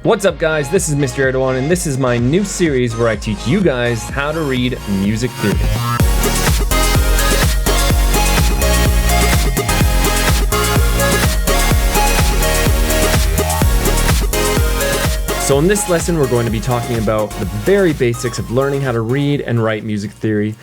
What's up guys, this is Mr. Erdogan and this is my new series where I teach you guys how to read music theory. So in this lesson we're going to be talking about the very basics of learning how to read and write music theory.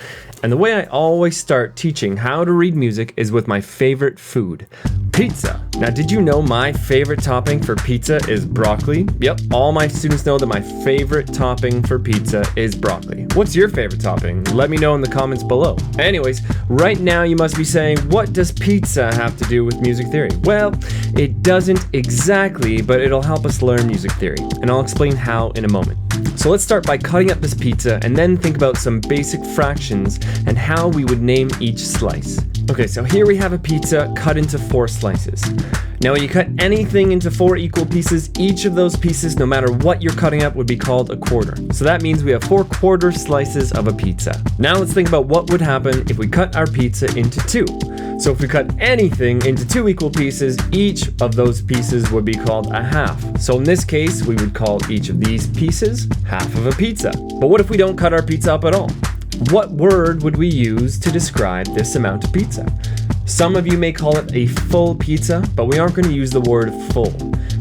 And the way I always start teaching how to read music is with my favorite food, pizza. Now, did you know my favorite topping for pizza is broccoli? Yep, all my students know that my favorite topping for pizza is broccoli. What's your favorite topping? Let me know in the comments below. Anyways, right now you must be saying, what does pizza have to do with music theory? Well, it doesn't exactly, but it'll help us learn music theory, and I'll explain how in a moment. So let's start by cutting up this pizza and then think about some basic fractions and how we would name each slice. Okay, so here we have a pizza cut into 4 slices. Now when you cut anything into 4 equal pieces, each of those pieces, no matter what you're cutting up, would be called a quarter. So that means we have 4 quarter slices of a pizza. Now let's think about what would happen if we cut our pizza into 2. So if we cut anything into 2 equal pieces, each of those pieces would be called a half. So in this case, we would call each of these pieces half of a pizza. But what if we don't cut our pizza up at all? What word would we use to describe this amount of pizza? Some of you may call it a full pizza, but we aren't going to use the word full.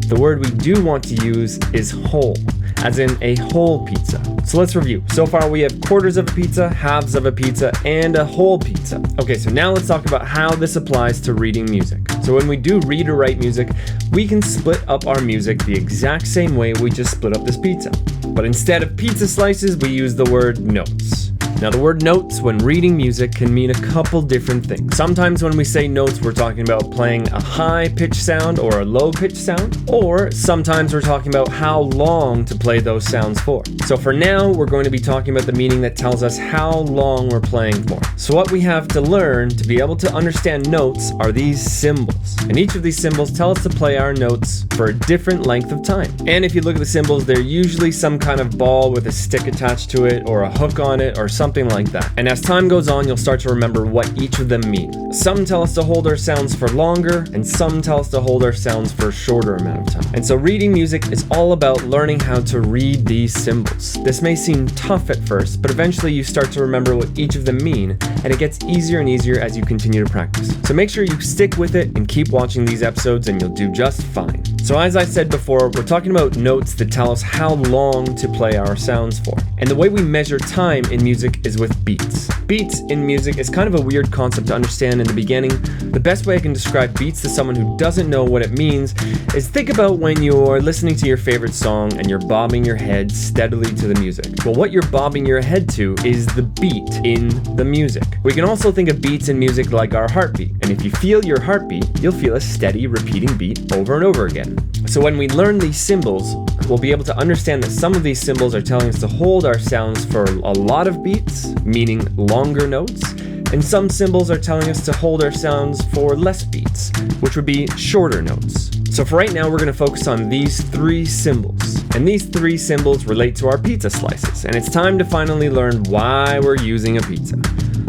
The word we do want to use is whole, as in a whole pizza. So let's review. So far we have quarters of a pizza, halves of a pizza, and a whole pizza. Okay, so now let's talk about how this applies to reading music. So when we do read or write music, we can split up our music the exact same way we just split up this pizza. But instead of pizza slices, we use the word notes. Now the word notes when reading music can mean a couple different things. Sometimes when we say notes, we're talking about playing a high pitch sound or a low pitch sound, or sometimes we're talking about how long to play those sounds for. So for now, we're going to be talking about the meaning that tells us how long we're playing for. So what we have to learn to be able to understand notes are these symbols. And each of these symbols tell us to play our notes for a different length of time. And if you look at the symbols, they're usually some kind of ball with a stick attached to it or a hook on it or something like that. And as time goes on, you'll start to remember what each of them mean. Some tell us to hold our sounds for longer, and some tell us to hold our sounds for a shorter amount of time. And so reading music is all about learning how to read these symbols. This may seem tough at first, but eventually you start to remember what each of them mean, and it gets easier and easier as you continue to practice. So make sure you stick with it and keep watching these episodes and you'll do just fine. So as I said before, we're talking about notes that tell us how long to play our sounds for. And the way we measure time in music is with beats. Beats in music is kind of a weird concept to understand in the beginning. The best way I can describe beats to someone who doesn't know what it means is think about when you're listening to your favorite song and you're bobbing your head steadily to the music. Well, what you're bobbing your head to is the beat in the music. We can also think of beats in music like our heartbeat. And if you feel your heartbeat, you'll feel a steady repeating beat over and over again. So when we learn these symbols, we'll be able to understand that some of these symbols are telling us to hold our sounds for a lot of beats, meaning longer notes, and some symbols are telling us to hold our sounds for less beats, which would be shorter notes. So for right now, we're going to focus on these 3 symbols. And these 3 symbols relate to our pizza slices, and it's time to finally learn why we're using a pizza.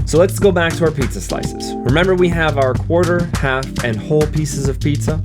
So let's go back to our pizza slices. Remember, we have our quarter, half, and whole pieces of pizza.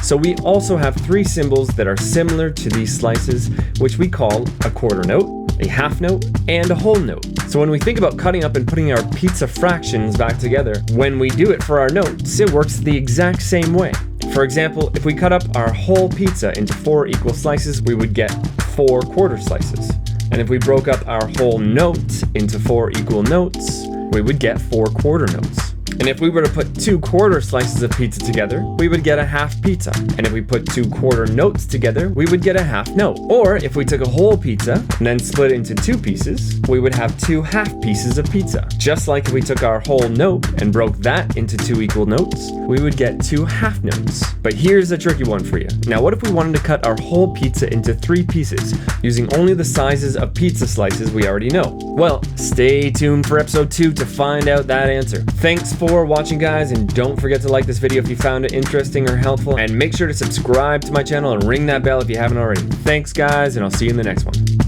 So we also have 3 symbols that are similar to these slices, which we call a quarter note, a half note, and a whole note. So when we think about cutting up and putting our pizza fractions back together, when we do it for our notes, it works the exact same way. For example, if we cut up our whole pizza into 4 equal slices, we would get 4 quarter slices. And if we broke up our whole note into 4 equal notes, we would get 4 quarter notes. And if we were to put 2 quarter slices of pizza together, we would get a half pizza. And if we put 2 quarter notes together, we would get a half note. Or if we took a whole pizza and then split it into 2 pieces, we would have 2 half pieces of pizza. Just like if we took our whole note and broke that into 2 equal notes, we would get 2 half notes. But here's a tricky one for you. Now, what if we wanted to cut our whole pizza into 3 pieces, using only the sizes of pizza slices we already know? Well, stay tuned for episode 2 to find out that answer. Thanks for watching, guys, and don't forget to like this video if you found it interesting or helpful, and make sure to subscribe to my channel and ring that bell if you haven't already. Thanks, guys, and I'll see you in the next one.